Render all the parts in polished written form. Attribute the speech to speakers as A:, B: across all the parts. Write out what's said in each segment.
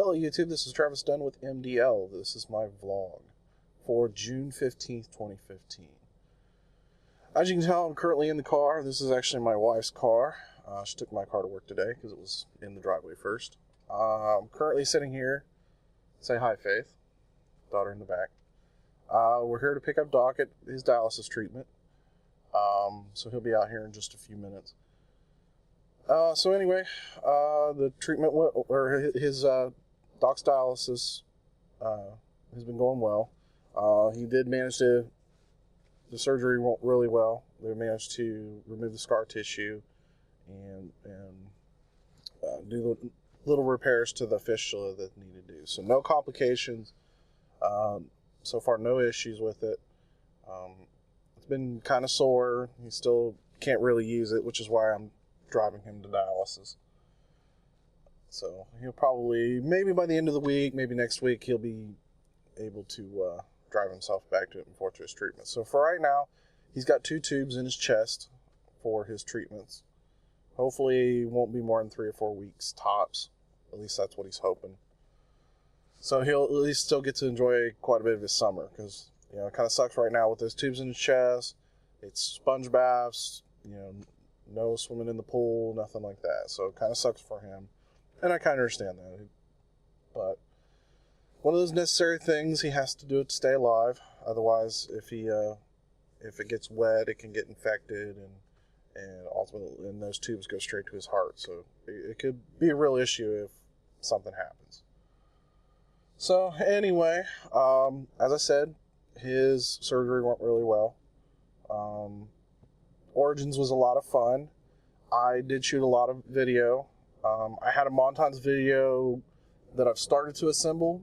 A: Hello YouTube, this is Travis Dunn with MDL. This is my vlog for June 15th, 2015. As you can tell, I'm currently in the car. This is actually my wife's car. She took my car to work today because it was in the driveway first. I'm currently sitting here. Say hi, Faith. Daughter in the back. We're here to pick up Doc at his dialysis treatment. So he'll be out here in just a few minutes. So anyway, the treatment, or his Doc's dialysis has been going well. He did manage the surgery went really well. They managed to remove the scar tissue and do the little repairs to the fistula that needed to do. So no complications. So far, no issues with it. It's been kind of sore. He still can't really use it, which is why I'm driving him to dialysis. So he'll probably, maybe by the end of the week, maybe next week, he'll be able to drive himself back to his treatment. So for right now, he's got 2 tubes in his chest for his treatments. Hopefully it won't be more than 3 or 4 weeks tops. At least that's what he's hoping. So he'll at least still get to enjoy quite a bit of his summer, because it kind of sucks right now with those tubes in his chest. It's sponge baths, no swimming in the pool, nothing like that. So it kind of sucks for him. And I kind of understand that. But one of those necessary things, he has to do it to stay alive. Otherwise, if it gets wet, it can get infected, and ultimately, and those tubes go straight to his heart. So it could be a real issue if something happens. So anyway, as I said, his surgery went really well. Origins was a lot of fun. I did shoot a lot of video. I had a montage video that I've started to assemble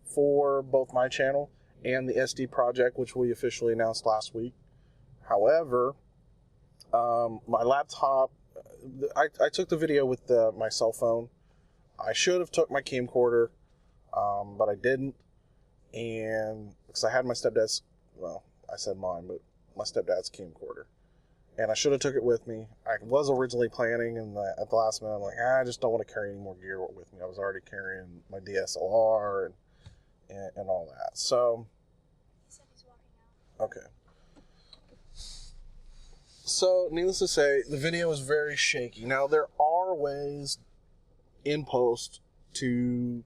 A: for both my channel and the SD project, which we officially announced last week. However, my laptop, I took the video with my cell phone. I should have took my camcorder, but I didn't. And because I had my stepdad's, well, I said mine, but my stepdad's camcorder. And I should have took it with me. I was originally planning, and at the last minute, I'm like, I just don't want to carry any more gear with me. I was already carrying my DSLR and all that. So,
B: He said he's walking out.
A: Okay. So, needless to say, the video is very shaky. Now, there are ways in post to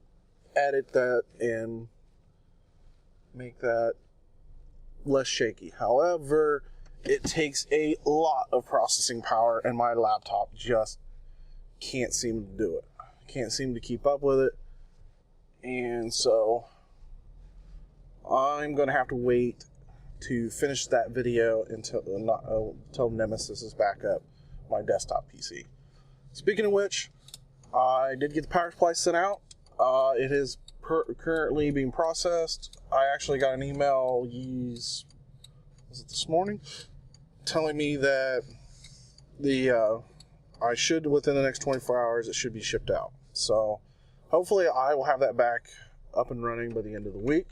A: edit that and make that less shaky. However, it takes a lot of processing power, and my laptop just can't seem to do it. Can't seem to keep up with it. And so I'm going to have to wait to finish that video until Nemesis is back up my desktop PC. Speaking of which, I did get the power supply sent out. It is currently being processed. I actually got an email, was it this morning? Telling me that I should, within the next 24 hours, it should be shipped out. So hopefully I will have that back up and running by the end of the week.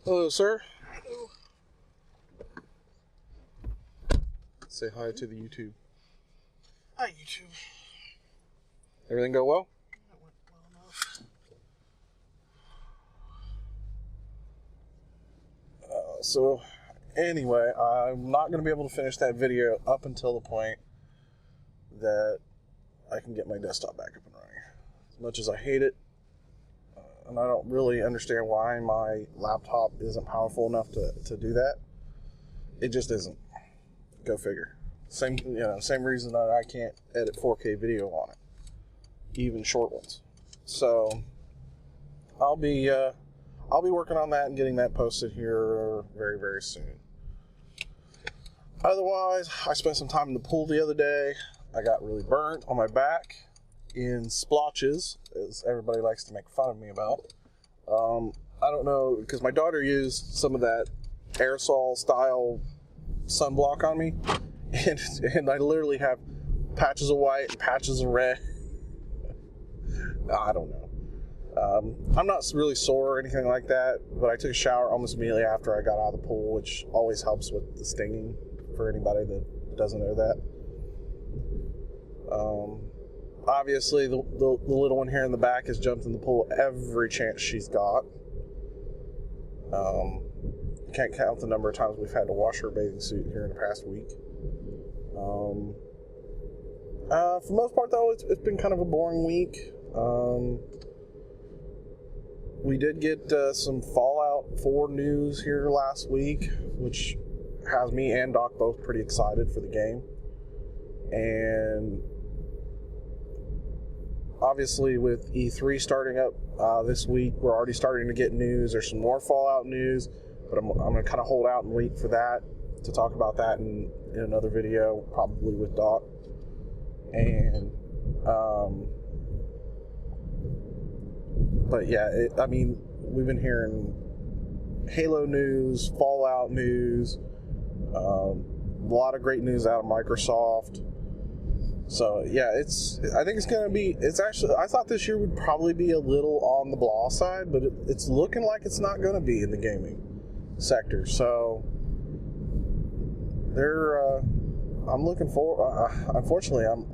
A: Hello, sir.
B: Hello.
A: Say hi to the YouTube.
B: Hi, YouTube.
A: Everything go well?
B: That went well enough.
A: So anyway, I'm not going to be able to finish that video up until the point that I can get my desktop back up and running. As much as I hate it, and I don't really understand why my laptop isn't powerful enough to do that. It just isn't. Go figure. Same reason that I can't edit 4K video on it, even short ones. So I'll be working on that and getting that posted here very, very soon. Otherwise, I spent some time in the pool the other day. I got really burnt on my back in splotches, as everybody likes to make fun of me about. I don't know, because my daughter used some of that aerosol style sunblock on me, and I literally have patches of white and patches of red. I don't know. I'm not really sore or anything like that, but I took a shower almost immediately after I got out of the pool, which always helps with the stinging for anybody that doesn't know that. Obviously, the little one here in the back has jumped in the pool every chance she's got. Can't count the number of times we've had to wash her bathing suit here in the past week. For the most part, though, it's been kind of a boring week. We did get some Fallout 4 news here last week, which has me and Doc both pretty excited for the game. And obviously, with E3 starting up this week, we're already starting to get news. There's some more Fallout news, but I'm going to kind of hold out and wait for that to talk about that in another video, probably with Doc. And but yeah, we've been hearing Halo news, Fallout news, a lot of great news out of Microsoft. So yeah, I think it's gonna be. It's actually. I thought this year would probably be a little on the blah side, but it's looking like it's not gonna be in the gaming sector. So I'm looking for. Unfortunately, I'm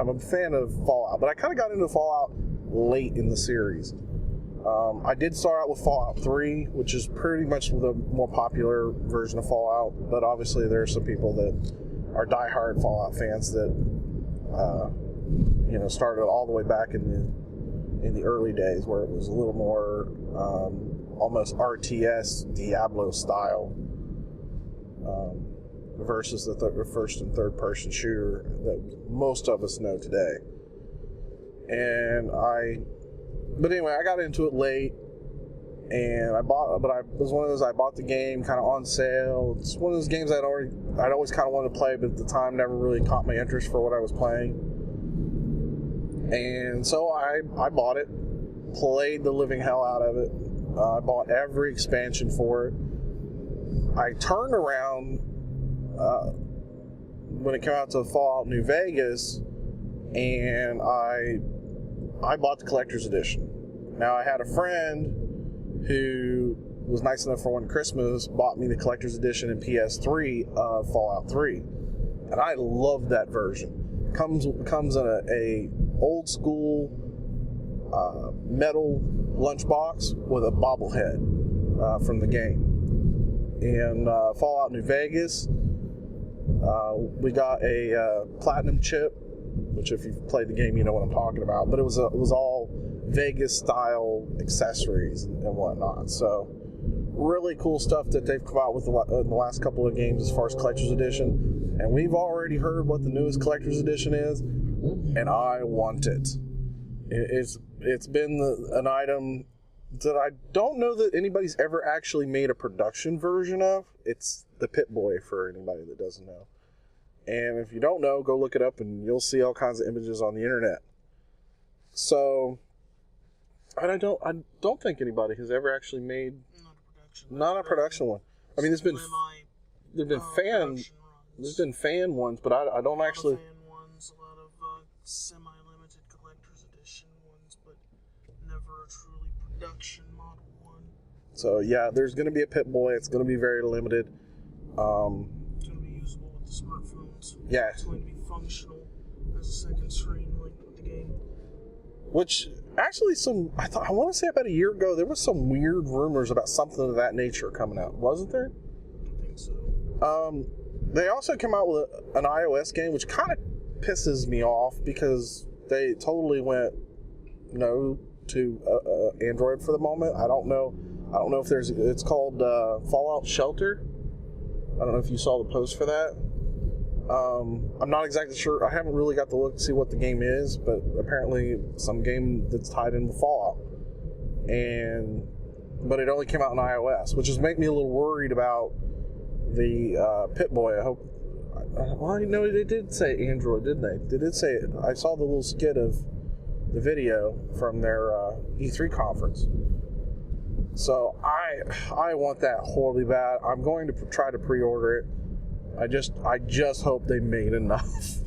A: a fan of Fallout, but I kind of got into Fallout late in the series. I did start out with Fallout 3, which is pretty much the more popular version of Fallout, but obviously there are some people that are diehard Fallout fans that started all the way back in the early days, where it was a little more almost RTS Diablo style versus the first and third person shooter that most of us know today. But anyway, I got into it late, and I bought the game kind of on sale. It's one of those games I'd always kind of wanted to play, but at the time never really caught my interest for what I was playing. And so I bought it, played the living hell out of it. I bought every expansion for it. I turned around when it came out to Fallout New Vegas, and I bought the collector's edition. Now, I had a friend who was nice enough for one Christmas, bought me the collector's edition in PS3 of Fallout 3. And I love that version. Comes in a old school metal lunchbox with a bobblehead from the game. In Fallout New Vegas, we got a platinum chip, which if you've played the game, you know what I'm talking about. But it was all Vegas-style accessories and whatnot. So really cool stuff that they've come out with in the last couple of games as far as Collector's Edition. And we've already heard what the newest Collector's Edition is, and I want it. It's been an item that I don't know that anybody's ever actually made a production version of. It's the Pip-Boy, for anybody that doesn't know. And if you don't know, go look it up and you'll see all kinds of images on the internet. So, and I don't think anybody has ever actually made not a production one. I mean, there's been fan ones, but I don't actually.
B: Fan ones, a lot of semi-limited collector's edition ones, but never a truly production model one.
A: So yeah, there's going to be a Pip-Boy. It's going to be very limited.
B: It's going to be usable with the smartphones.
A: Yeah.
B: It's going to be functional as a second screen linked with the game.
A: Which, actually, I want to say about a year ago, there was some weird rumors about something of that nature coming out. Wasn't there?
B: I think so.
A: They also came out with an iOS game, which kind of pisses me off because they totally went no to Android for the moment. I don't know if it's called Fallout Shelter. I don't know if you saw the post for that. I'm not exactly sure. I haven't really got to look to see what the game is, but apparently some game that's tied into Fallout. But it only came out on iOS, which is making me a little worried about the Pip-Boy. I hope. Well, you know, they did say Android, didn't they? They did say it. I saw the little skit of the video from their E3 conference. So I want that horribly bad. I'm going to try to pre-order it. I just hope they made enough,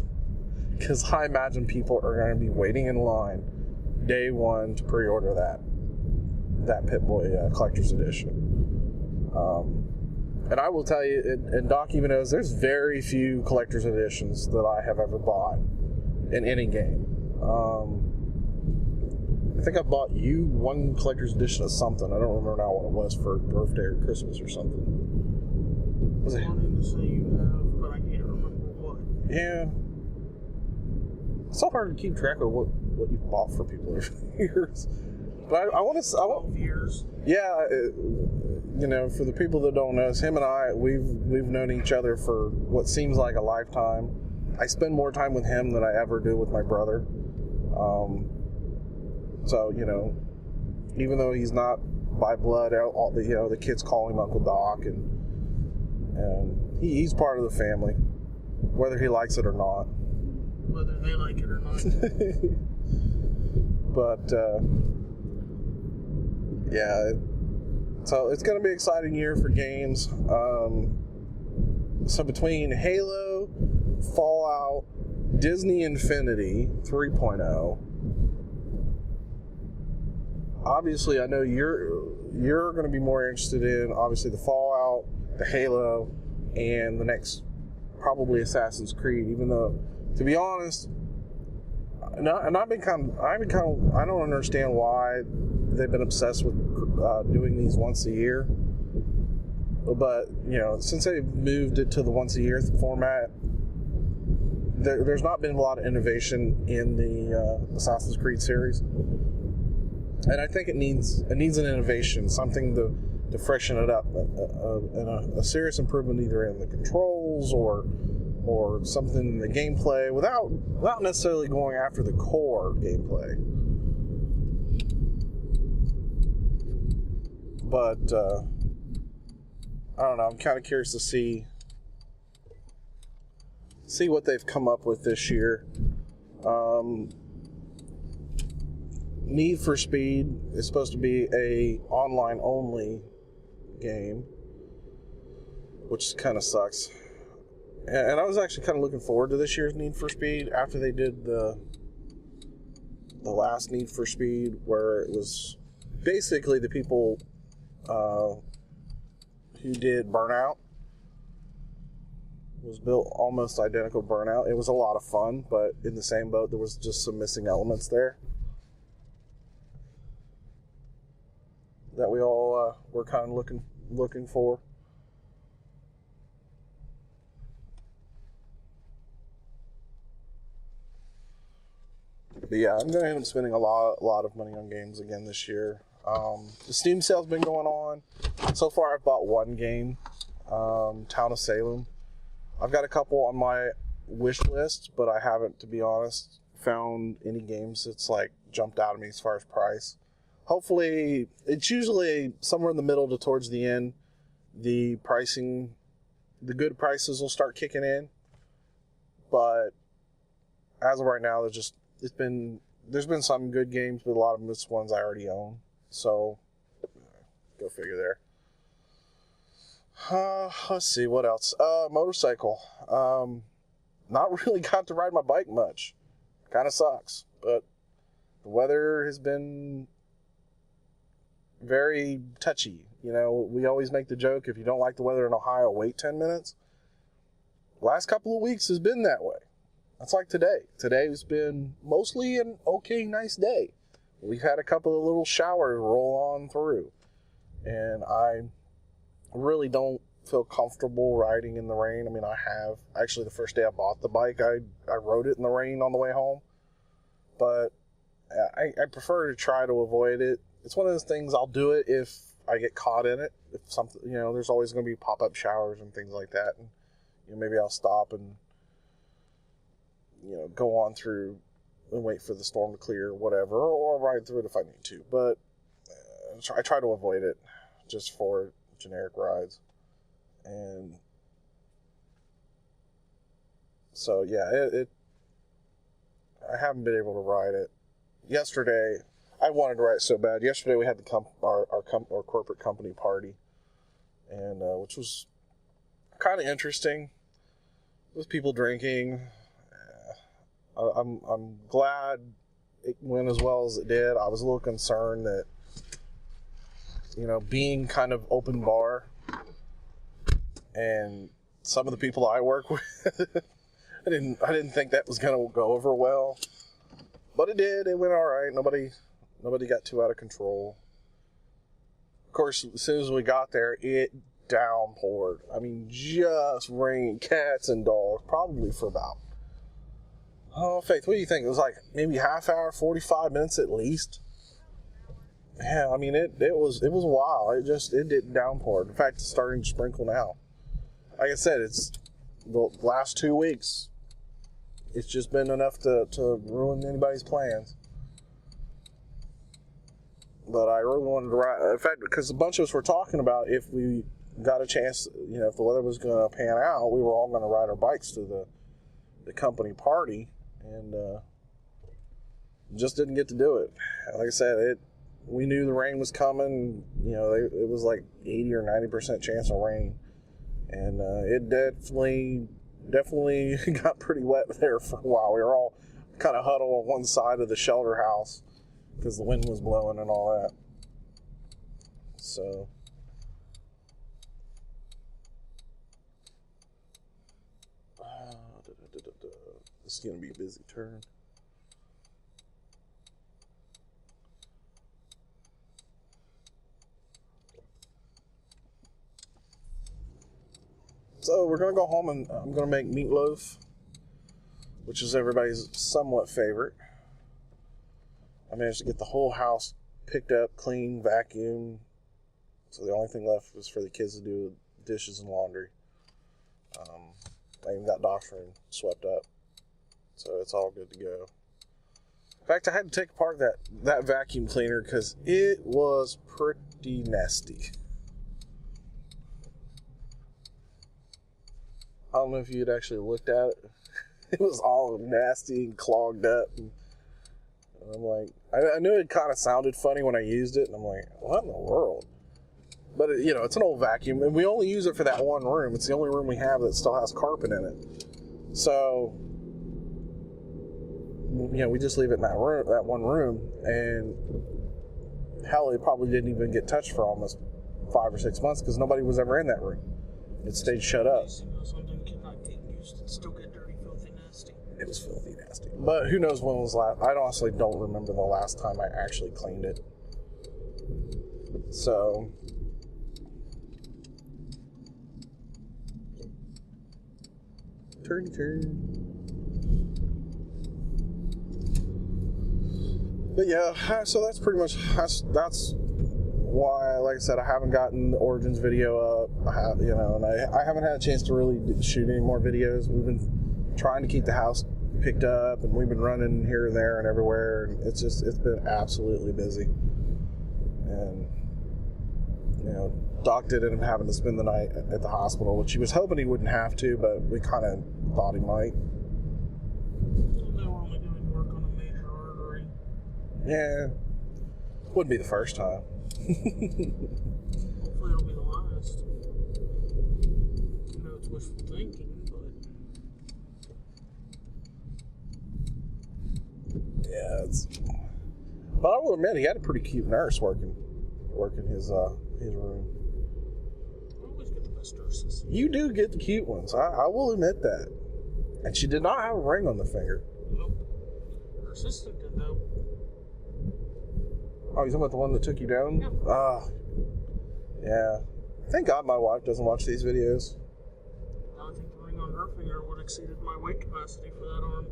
A: because I imagine people are going to be waiting in line day one to pre-order that Pip-Boy Collector's Edition. And I will tell you, and Doc even knows, there's very few Collector's Editions that I have ever bought. in any game. I think I bought you one collector's edition of something. I don't remember now what it was for birthday or Christmas or something. Was it?
B: Wanting to say you have, but I can't remember what.
A: Yeah. It's so hard to keep track of what you've bought for people over the years. But I want to...
B: 12 years.
A: Yeah, for the people that don't know us, him and I, we've known each other for what seems like a lifetime. I spend more time with him than I ever do with my brother. So, even though he's not by blood, the kids call him Uncle Doc, and he's part of the family, whether he likes it or not.
B: Whether they like it or not.
A: But, yeah, so it's going to be an exciting year for games. So between Halo, Fallout, Disney Infinity 3.0, obviously, I know you're going to be more interested in, obviously, the Fallout, the Halo, and the next, probably Assassin's Creed. Even though, to be honest, I don't understand why they've been obsessed with doing these once a year. But since they've moved it to the once a year format, there's not been a lot of innovation in the Assassin's Creed series. And I think it needs an innovation, something to freshen it up, and a serious improvement either in the controls or something in the gameplay without necessarily going after the core gameplay. But I don't know. I'm kind of curious to see what they've come up with this year. Need for Speed is supposed to be a online only game, which kind of sucks. And I was actually kind of looking forward to this year's Need for Speed after they did the last Need for Speed, where it was basically the people who did Burnout. It was built almost identical to Burnout. It was a lot of fun, but in the same boat, there was just some missing elements there that we all were kind of looking for. But yeah, I'm going to end up spending a lot of money on games again this year. The Steam sale's been going on. So far, I've bought one game, Town of Salem. I've got a couple on my wish list, but I haven't, to be honest, found any games that's jumped out at me as far as price. Hopefully, it's usually somewhere in the middle to towards the end. The good prices will start kicking in. But as of right now, there's been some good games, but a lot of them just ones I already own. So, go figure there. Let's see, what else? Motorcycle. Not really got to ride my bike much. Kind of sucks, but the weather has been very touchy. We always make the joke, if you don't like the weather in Ohio, wait 10 minutes. Last couple of weeks has been that way. That's like today. Today's been mostly an okay, nice day. We've had a couple of little showers roll on through. And I really don't feel comfortable riding in the rain. I mean, I have. Actually, the first day I bought the bike, I rode it in the rain on the way home. But I prefer to try to avoid it. It's one of those things, I'll do it if I get caught in it. If something, there's always going to be pop-up showers and things like that. And maybe I'll stop and go on through and wait for the storm to clear or whatever, or ride through it if I need to. But I try to avoid it just for generic rides. And so, yeah, I haven't been able to ride it. Yesterday, I wanted to ride it so bad. Yesterday, we had our corporate company party, and which was kind of interesting with people drinking. I'm glad it went as well as it did. I was a little concerned that, being kind of open bar, and some of the people I work with, I didn't think that was gonna go over well, but it did. It went all right. Nobody got too out of control. Of course, as soon as we got there, it downpoured. I mean, just rain, cats and dogs, probably for about, oh, Faith, what do you think? It was like maybe half hour, 45 minutes at least. Yeah, I mean, it was wild. It didn't downpour. In fact, it's starting to sprinkle now. Like I said, it's the last 2 weeks. It's just been enough to ruin anybody's plans. But I really wanted to ride. In fact, because a bunch of us were talking about if we got a chance, if the weather was going to pan out, we were all going to ride our bikes to the company party, and just didn't get to do it. Like I said, we knew the rain was coming. It was like 80 or 90% chance of rain, and it definitely got pretty wet there for a while. We were all kind of huddled on one side of the shelter house because the wind was blowing and all that. So this is going to be a busy turn. So we're going to go home and I'm going to make meatloaf, which is everybody's somewhat favorite. I managed to get the whole house picked up, clean, vacuumed. So the only thing left was for the kids to do dishes and laundry. I even got Doc's room swept up. So it's all good to go. In fact, I had to take apart that vacuum cleaner because it was pretty nasty. I don't know if you had actually looked at it. It was all nasty and clogged up. And I'm like, I knew it kind of sounded funny when I used it. And I'm like, what in the world? But, it's an old vacuum. And we only use it for that one room. It's the only room we have that still has carpet in it. So, we just leave it in that one room. And hell, it probably didn't even get touched for almost 5 or 6 months because nobody was ever in that room. It stayed shut up.
B: Something cannot get used and still get dirty, filthy, nasty.
A: It was filthy nasty. But who knows when was last. I honestly don't remember the last time I actually cleaned it. So turn. But yeah, so that's pretty much that's why, like I said, I haven't gotten the Origins video up. And I haven't had a chance to really shoot any more videos. We've been trying to keep the house picked up, and we've been running here and there and everywhere, and it's been absolutely busy. And Doc did end up having to spend the night at the hospital, which he was hoping he wouldn't have to, but we kind of thought he might.
B: They were only doing work on a major artery.
A: Yeah, wouldn't be the first time.
B: Hopefully it'll be the last. It's wishful thinking, but
A: yeah, but I will admit he had a pretty cute nurse working his room.
B: I always get the best nurses.
A: You do get the cute ones. I will admit that. And she did not have a ring on the finger.
B: Nope. Her assistant did though.
A: Oh, you talking about the one that took you down?
B: Yeah.
A: Yeah. Thank God my wife doesn't watch these videos.
B: I think the ring on her finger would have exceeded my weight capacity for that arm.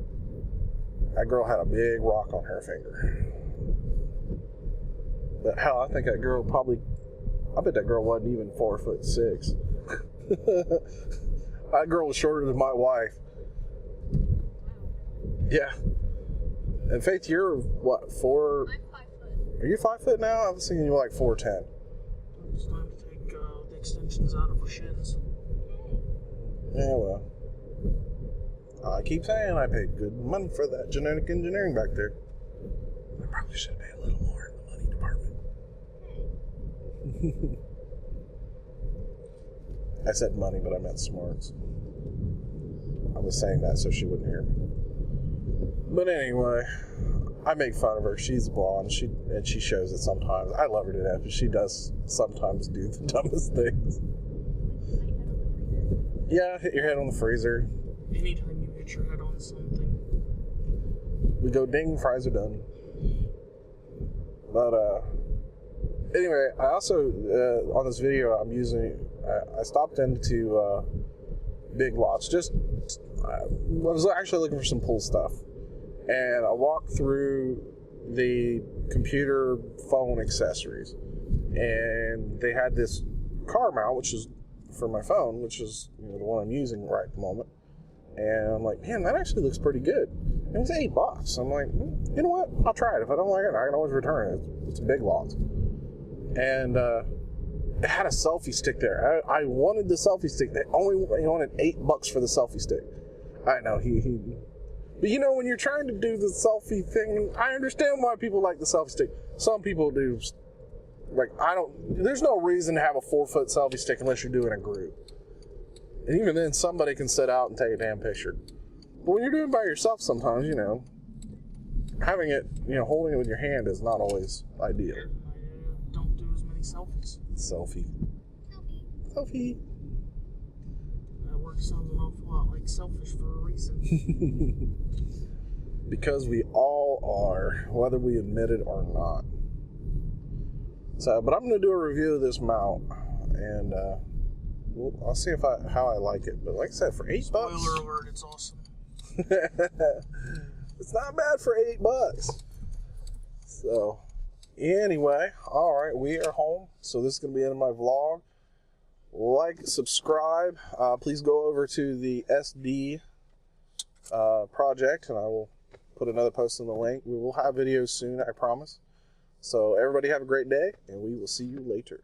A: That girl had a big rock on her finger. But hell, I bet that girl wasn't even 4'6". That girl was shorter than my wife. Yeah. And Faith, you're what, 4?
C: I'm 5 foot.
A: Are you 5 foot now? I was thinking you were like 4'10".
B: It's time to take the extensions out of her shins.
A: Yeah, well. I keep saying I paid good money for that genetic engineering back there. I probably should pay a little more in the money department. I said money, but I meant smarts. I was saying that so she wouldn't hear me. But anyway, I make fun of her. She's blonde. She shows it sometimes. I love her to death, but she does sometimes do the dumbest things. Yeah, hit your head on the freezer.
B: Anytime you hit hit your head on something.
A: We go ding, fries are done. But anyway, I also on this video I'm using. I stopped into Big Lots. I was actually looking for some pool stuff, and I walked through the computer phone accessories, and they had this car mount, which is for my phone, which is the one I'm using right at the moment. And I'm like, man, that actually looks pretty good. And it was $8. I'm like, you know what? I'll try it. If I don't like it, I can always return it. It's a Big Lots. And it had a selfie stick there. I wanted the selfie stick. They only wanted $8 for the selfie stick. I know but when you're trying to do the selfie thing, I understand why people like the selfie stick. Some people do. Like, there's no reason to have a 4-foot selfie stick unless you're doing a group. And even then, somebody can sit out and take a damn picture. But when you're doing it by yourself sometimes, having it, holding it with your hand is not always ideal.
B: I don't do as many selfies.
A: Selfie.
B: That word sounds an awful lot like selfish for a reason.
A: Because we all are, whether we admit it or not. So, but I'm going to do a review of this mount, and I'll see how I like it. But like I said, for $8,
B: Spoiler alert, it's awesome.
A: It's not bad for $8. So, anyway, all right, we are home. So this is going to be the end of my vlog. Like, subscribe. Please go over to the SD project, and I will put another post in the link. We will have videos soon, I promise. So everybody have a great day, and we will see you later.